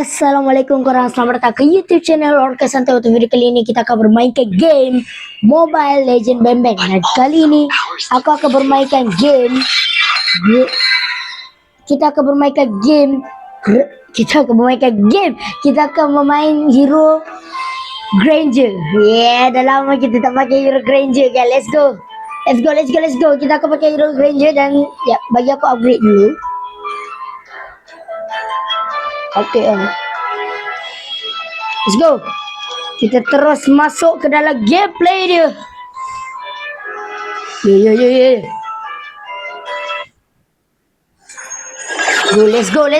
Assalamualaikum korang, selamat datang ke YouTube channel Orca Santai. Untuk video kali ini kita akan bermainkan game Mobile Legend Bang Bang. Dan kali ini aku akan bermainkan game kita akan bermainkan game kita akan memain hero Granger. Dah lama kita tak pakai hero Granger kan. Let's go. Kita akan pakai hero Granger dan ya, bagi aku upgrade dulu. Okay, let's go. Kita terus masuk ke dalam gameplay dia. Yeah. Let's go.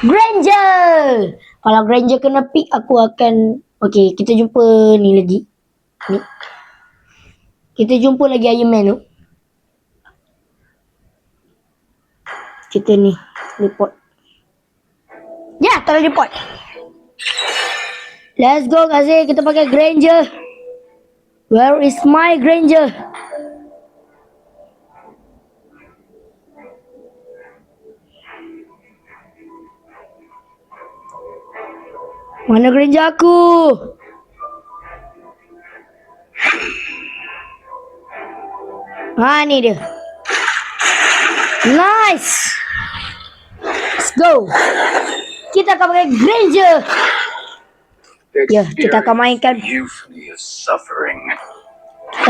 Granger. Kalau Granger kena pick, aku akan. Okay, kita jumpa ni lagi. Ni. Kita jumpa lagi Iron Man tu. Kita ni report. Ya, terus report. Let's go guys, kita pakai Granger. Where is my Granger? Mana Granger aku? Ni dia. Nice. Let's go. Kita akan pakai Granger. Ya, kita akan mainkan. Kita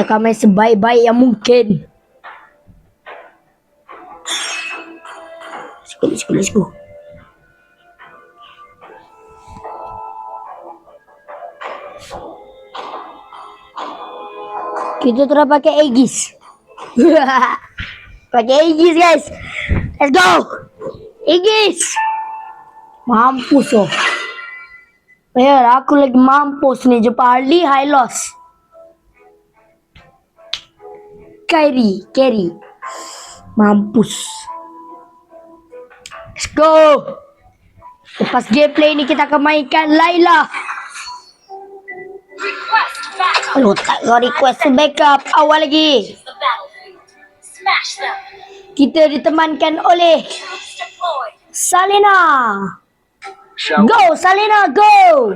akan main sebaik-baik yang mungkin. Let's go. Kita terus pakai Aegis. Pakai Aegis guys. Let's go. Aegis. Mampus oh. Ya, aku lagi mampus ni. Jumpa Harley, Hylos. Carry. Mampus. Let's go. Lepas gameplay ni kita akan mainkan Layla. Aduh, tak ada request to backup. Awal lagi. Kita ditemankan oleh Selena. Go Selena, go.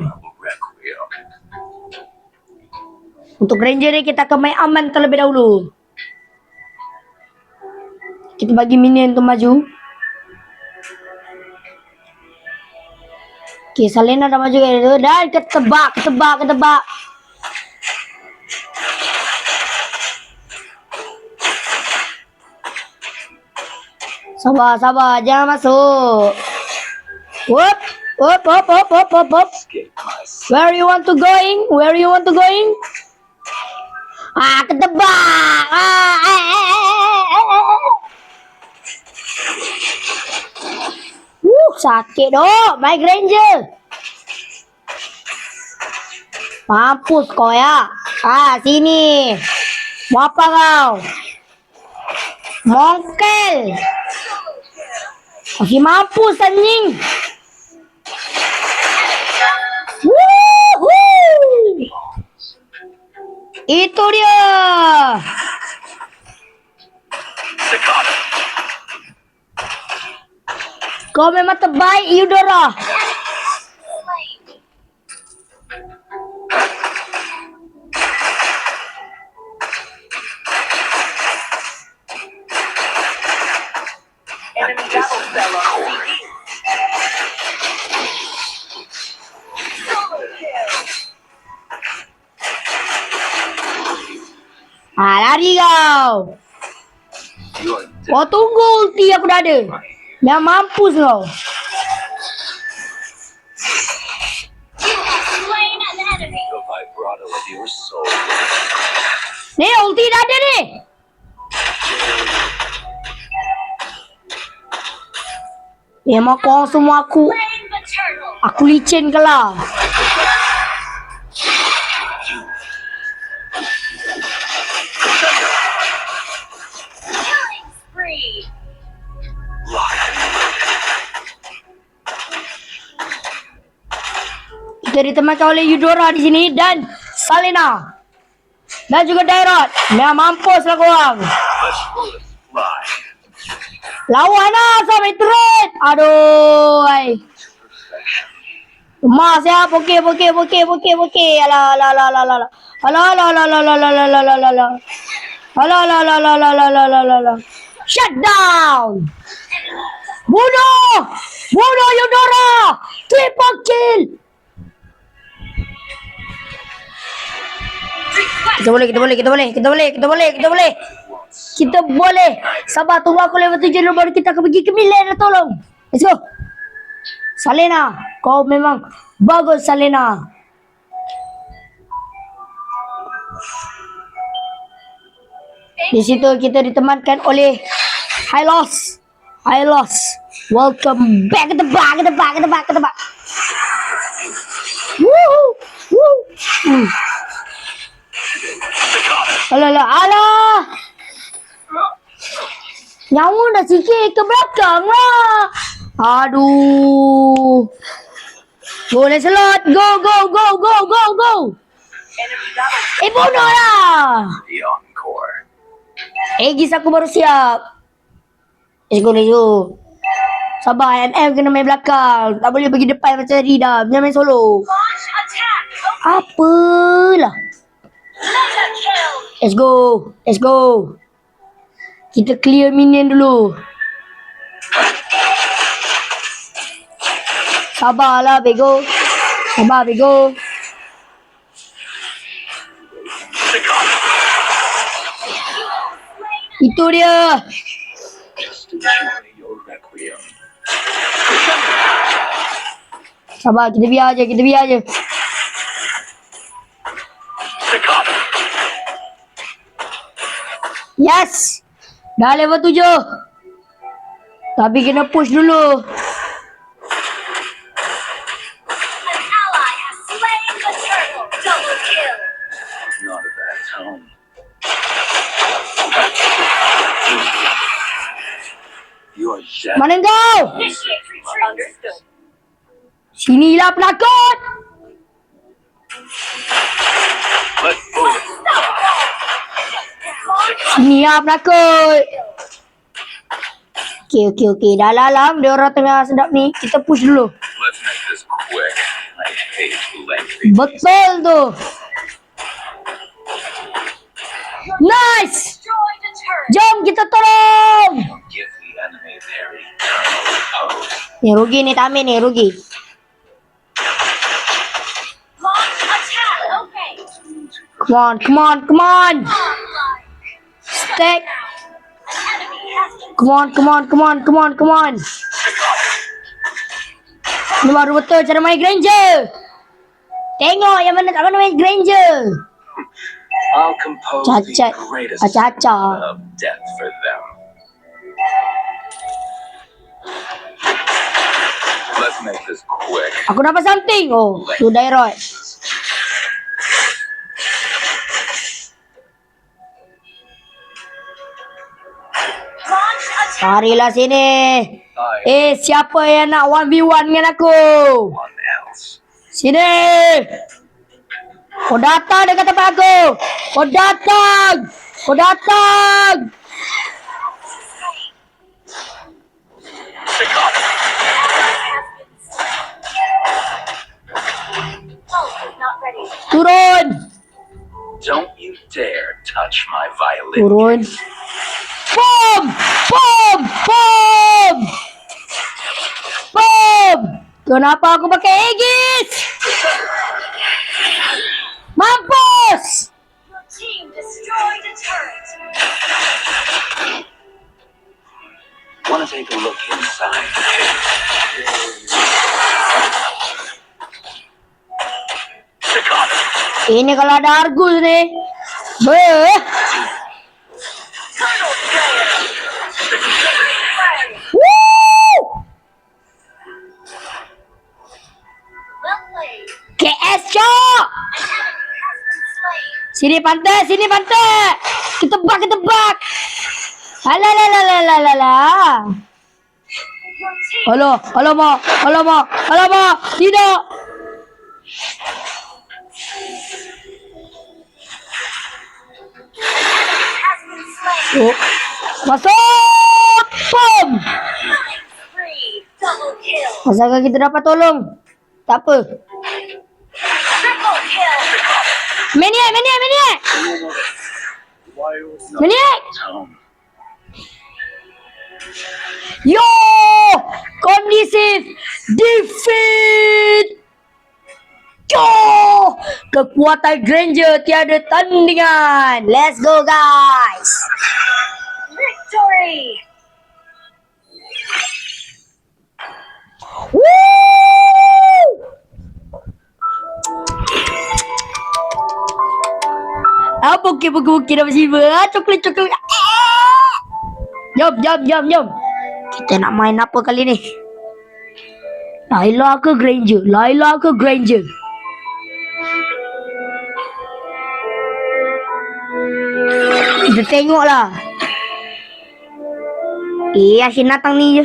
Untuk Granger ni kita akan main aman terlebih dahulu. Kita bagi minion tu maju. Okay, Selena dah maju ke dan ketebak. Sabar, jangan masuk. Whoop. Where you want to going? Ketebak. Sakit doh, my Granger. Mampus kau ya. Sini. Mau apa kau? Mongkel. Masih mampus anjing. Woohoo! Itu dia. Kau memang terbaik, Eudora. Lari kau. Kau tunggu ulti aku dah ada. Dah mampus kau. Ni ulti dah ada ni. Memang kau semua aku licin ke lah. Kita ditemankan oleh Eudora di sini dan Selena dan juga Dairot. Mampus lah korang. Lawan lah sampai turret. Aduh. Mas ya, okey. Alah, alah, alah, alah, alah. Alah, alah, alah, alah, alah, alah, alah, alah, alah, alah. Alah, alah, alah, alah, alah, alah, alah, alah, alah. Shut down! Bunuh! Bunuh Eudora! Triple kill! Kita boleh. Kita boleh. Sabar, tunggu aku level 7 dulu baru kita akan pergi ke Milan. Tolong. Let's go. Salena, kau memang bagus Salena. Di situ kita ditemankan oleh Hylos. Welcome back. Woo. Alah. Nyawa dah sikit ke belakang lah. Aduh. Go Lancelot. Go. Bunuh lah. Aegis aku baru siap. Let's go. Sabar, MM kena main belakang. Tak boleh pergi depan macam Rida. Jangan main solo. Apalah. Let's go. Kita clear minion dulu. Sabarlah, bego. Itu dia. Sabar, kita biar aja. Yes. Dah level 7. Tapi kena push dulu. Mana kau? Sinilah penakut. Okey. Dah lalam. Dia orang tengah sedap ni. Kita push dulu. Betul tu. Nice. Jom kita tolong. Ni rugi ni Tamin ni rugi. Come on. Stack. Come on. Ini baru betul cara main Granger. Tengok yang mana tak mana main Granger. Cacat. Aku dapat something. Oh, tu Dairot. Marilah sini. Siapa yang nak 1v1 dengan aku? Sini. Kau datang dekat tempat aku. Kau datang. Turun. Don't you dare touch my violin. Turun. Boom! Kenapa aku pakai Aegis? Mampus! Your team destroyed a turret. Want to take a look inside? Ini kalau ada Argus ni. KS Cok. Sini pantai. Kita bak. Alah. Alamak. Tidak. Oh. Masuk. Boom. Masakah kita dapat tolong? Tak apa. Triple kill. Maniac. Maniac. Tone. Yo! Kondisif defeat! Yo! Kekuatan Granger tiada tandingan. Let's go guys. Victory. Woo! Poke dapat silver. Coklat. Jom. Kita nak main apa kali ni? Layla ke Granger? Kita tengoklah. Asyik datang ni je.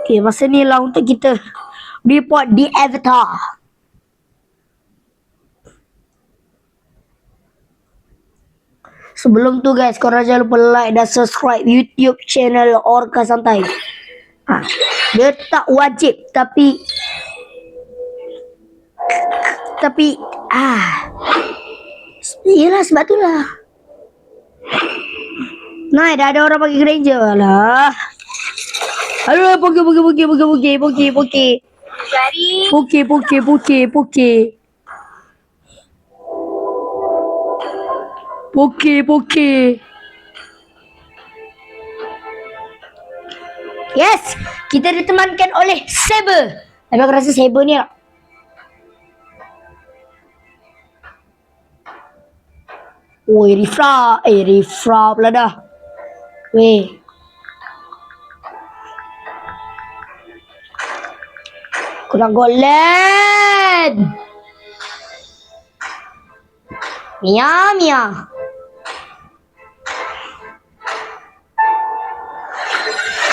Okay, masa ni lah untuk kita report di Avatar. Sebelum tu guys, korang jangan lupa like dan subscribe YouTube channel Orca Santai. Dia tak wajib tapi yelah sebab tu lah. Nah, dah ada orang pakai Granger lah. Aduh, poke. Ready? Poke. Yes, kita ditemankan oleh Saber. Tapi aku rasa Saber ni lah. Oi, refra pula dah. Weh. Aku nak golden. Mia.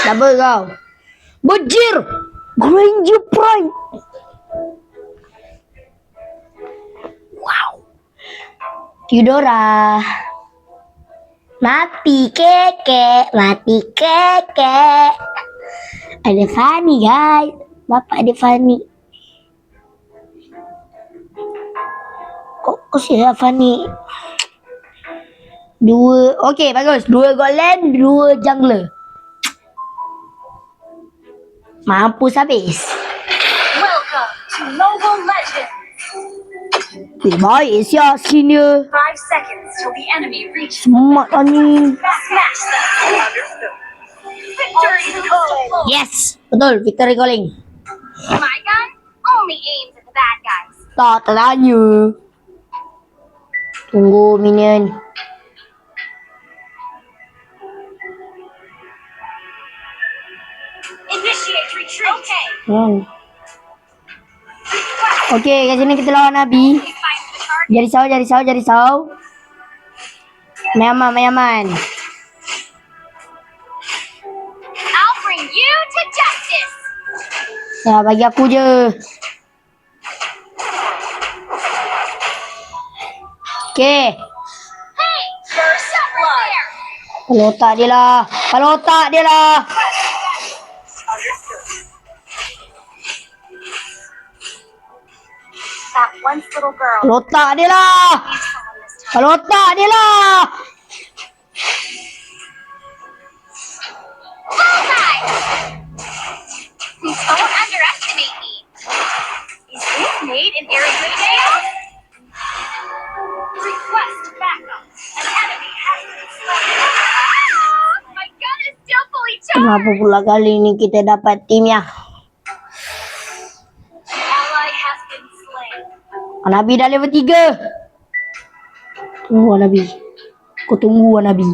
Double kau. Bojir. Granger Prime. Wow. Eudora. Mati keke. Ada Fanny guys. Bapak ada Fanny. Kok siapa Fanny? Okey bagus. 2 golden, 2 jungler. Mampus habis. Welcome to Mobile Legends. Baik siap senior. 5 seconds till the enemy reaches. Semak lah ni. Smash them. Understood. Victory is full. Yes. Betul. Victory calling. My gun only aims at the bad guys. Tak tertanya. Tunggu minion. Initiate retreat. Okay. Okey, kat sini kita lawan Nabi. Fight for the target. Jadi risau. Main aman. I'll bring you to justice. Ya, bagi aku je. Okey. Hey, first blood. Kalau otak dia lah. That once little girl. Kalau otak dia lah. Bullseye! Please don't underestimate me. Is this made in Arizona? Request backup. An enemy has been slain. My gun is still fully charged. Kenapa pula kali ni kita dapat tim ya? Ally has been slain. Nabi dah level 3. Tunggu Nabi. Kau tunggu Nabi.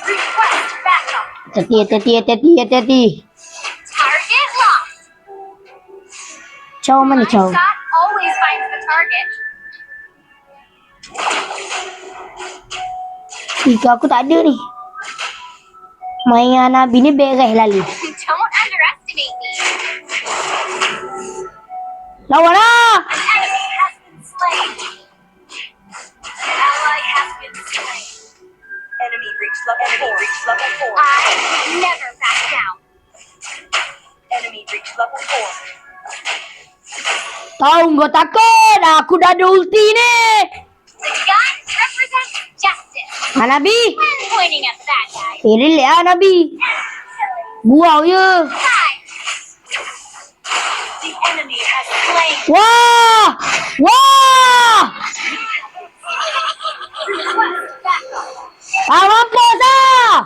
Request backup. Hati-hati. Target locked. Chow mana My Chow? shot always finds the target. Tiga aku tak ada ni. Main Nabi ni beres lalu. Don't underestimate me. Lawan lah. An enemy has been slain. level 4. I never back down. Enemy reached level 4. Tahu kau takut? Aku dah ada ulti ni. The guns represent justice. Nabi. When pointing at bad guys. Relax Nabi. Buau je. Five. The enemy has slain. Wah! Wah! Request backup. Mampus ah!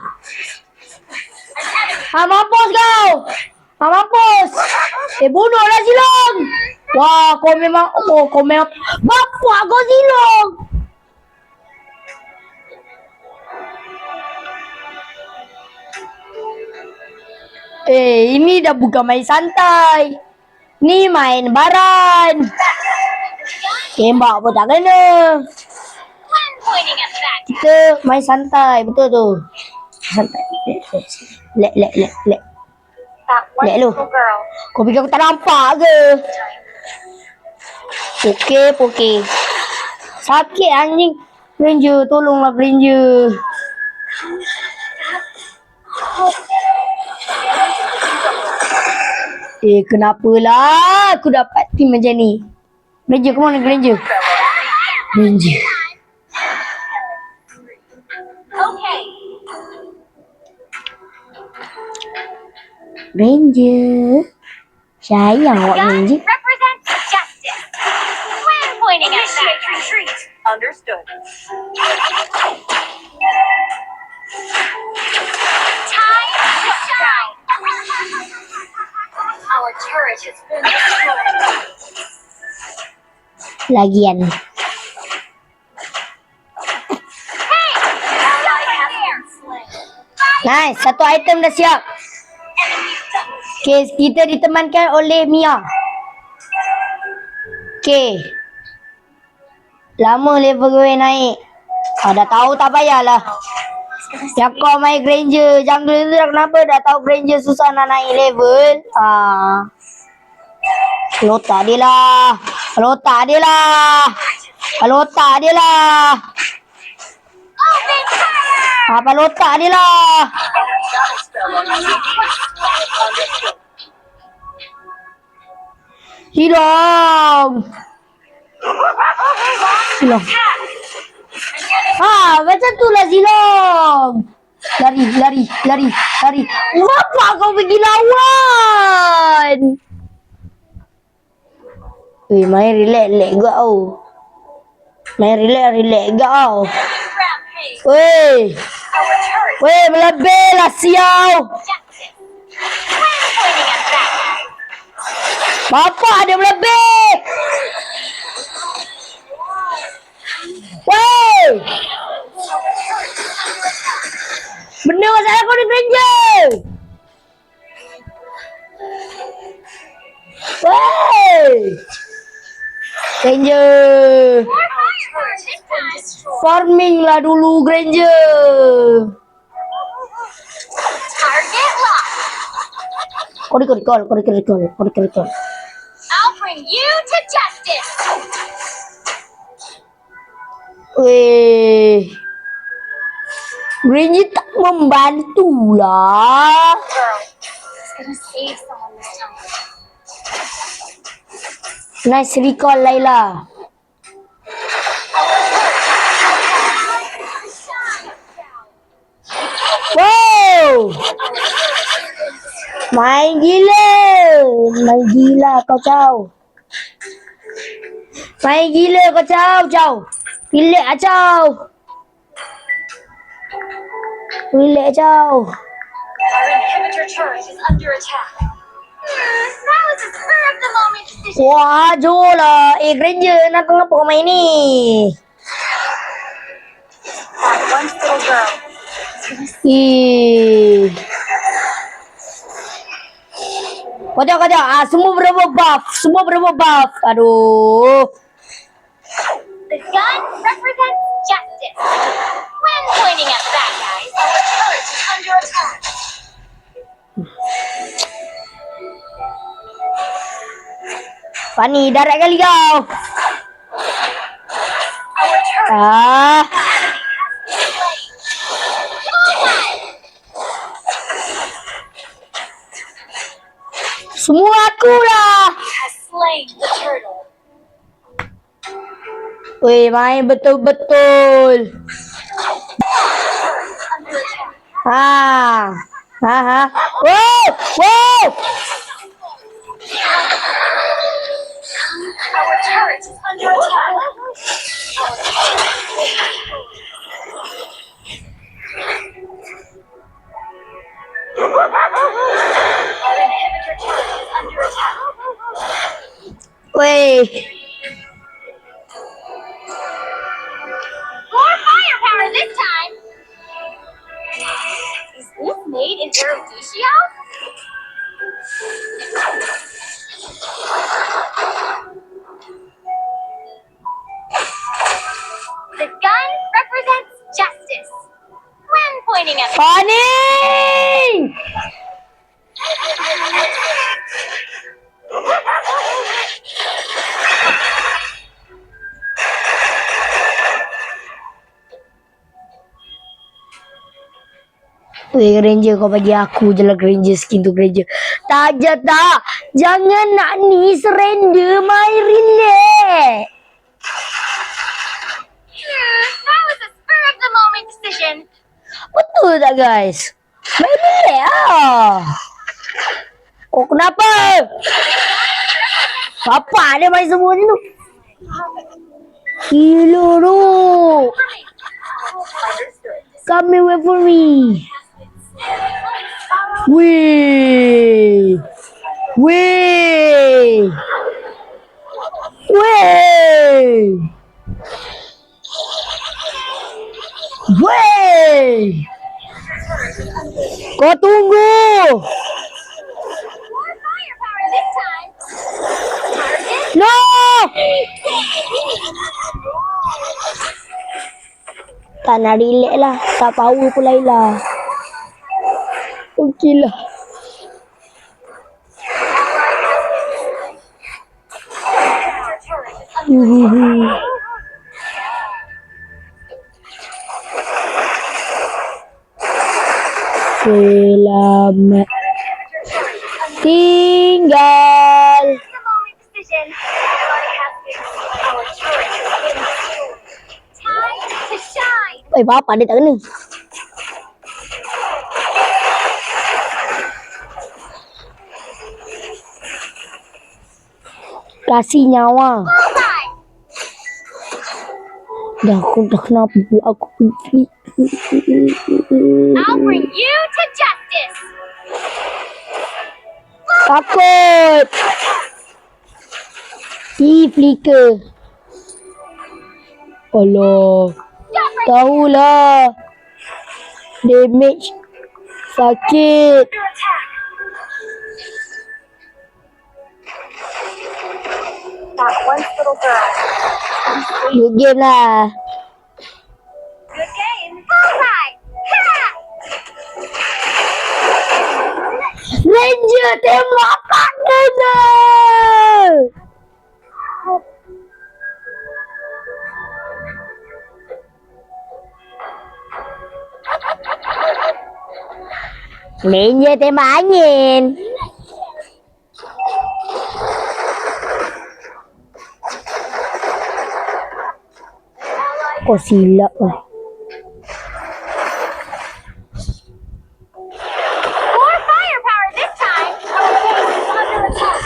Mampus kau! Mampus! Bunuhlah Zilong! Wah, kau memang... kau memang... Bapak kau Zilong! Ini dah bukan main santai. Ni main baran. Tembak pun tak kena. When pointing at bad guys. Kita main santai, betul tu. Santai. Lek. That Lek lu. wonderful girl. Kau fikir aku tak nampak ke? Okey. Sakit anjing. Ranger, tolonglah Ranger. Kenapalah aku dapat team macam ni? Ranger, come on Ranger. Ranger. Okay. Ranger. Sayang awak Guns Ranger. represent justice. When pointing at bad Initiate guys. retreat. Understood. Time to shine. Our turret has been destroyed. Lagian. Hey! Ally has been slain. Nice, satu item dah siap. Okay, kita ditemankan oleh Mia. Okay. Lama level gue naik. Dah tahu tak payahlah. Yang kau main Granger jungle tu dah kenapa? Dah tahu Granger susah nak naik level. Lotak dia lah. Open fire! Apa lotak dia lah. Hilang. Macam tu lah Zilong. Lari. Kenapa kau pergi lawan? Main relax kau. Main relax kau. Rampage. Melebih lah siau. Justice. When pointing at bad guys. Bapak dia melebih. Benda masalah kau ni Granger. Granger. More fireworks this time. Farming lah dulu Granger. Target locked. Kau recall. I'll bring you to justice. Granger tak membantu lah. Girl is gonna save someone this time. Nice recall Laila. Wow. Main gila kau Chow. Relax Chow. Our inhibitor turret is under attack. That was a spur of the moment decision. Wah, jom lah. Granger, nak ngapa kau main ni? That one little girl. Kacau. Semua berubah buff. Aduh. The gun represents justice. When pointing at bad guys, Our turret is under attack. Fani, darat kali kau. Our turret Ah. Semua aku lah. Has slain the turtle. Weh, main betul-betul. Under attack. Ha. Ha. Wow! Wow! Our turret is under attack. Our inhibitor turret is under attack. Weh. More firepower this time. Is this made in Eruditio? The gun represents justice. When pointing at Paning! Weh, Granger, kau bagi aku je lah Granger, skin tu Granger. Tak je tak. Jangan nak ni surrender, my relax. that was a spur of the moment decision. Betul tak guys? My relax lah. Oh, kenapa? Apa dia main semua ni tu? Gila tu. Come here, wait for me. Weh. Weh. Weh. Weh. Kau tunggu. More firepower this time. No. Tak nak relax lah. Tak power pula Layla. Okey lah. Selamat tinggal. The moment decision. Our turret has been destroyed. Time to shine. Apa dia tak kena. Kasih nyawa. Bullseye. Dah aku dah kenapa pula aku pergi. I'll bring you to justice. Takut. Flicker. Allah. Tahulah. Damage. Sakit. Under attack. That once little girl. Good game lah. Good game. Bullseye. Ha! Ranger tembak tak kena. Ranger tembak angin. Kau silap lah. More firepower this time. Under attack.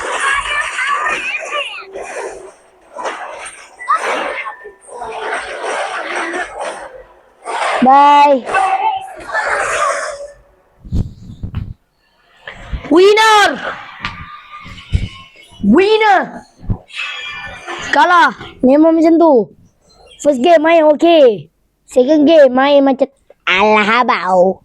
Firepower in hand. Bye. Winner. Winner. Kalah. Memang macam tu. First game main okay. Second game main macam alah habau.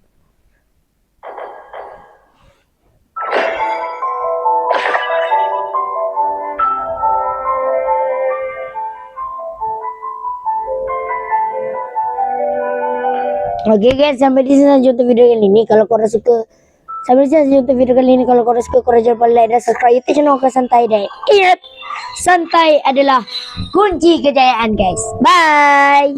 Okay guys, sampai di sini saja untuk video kali ini. Kalau korang suka, sampai di sini saja untuk video kali ini. Kalau korang suka, korang jangan lupa like dan subscribe YouTube channel Kau Santai. Dan ingat, santai adalah kunci kejayaan guys. Bye.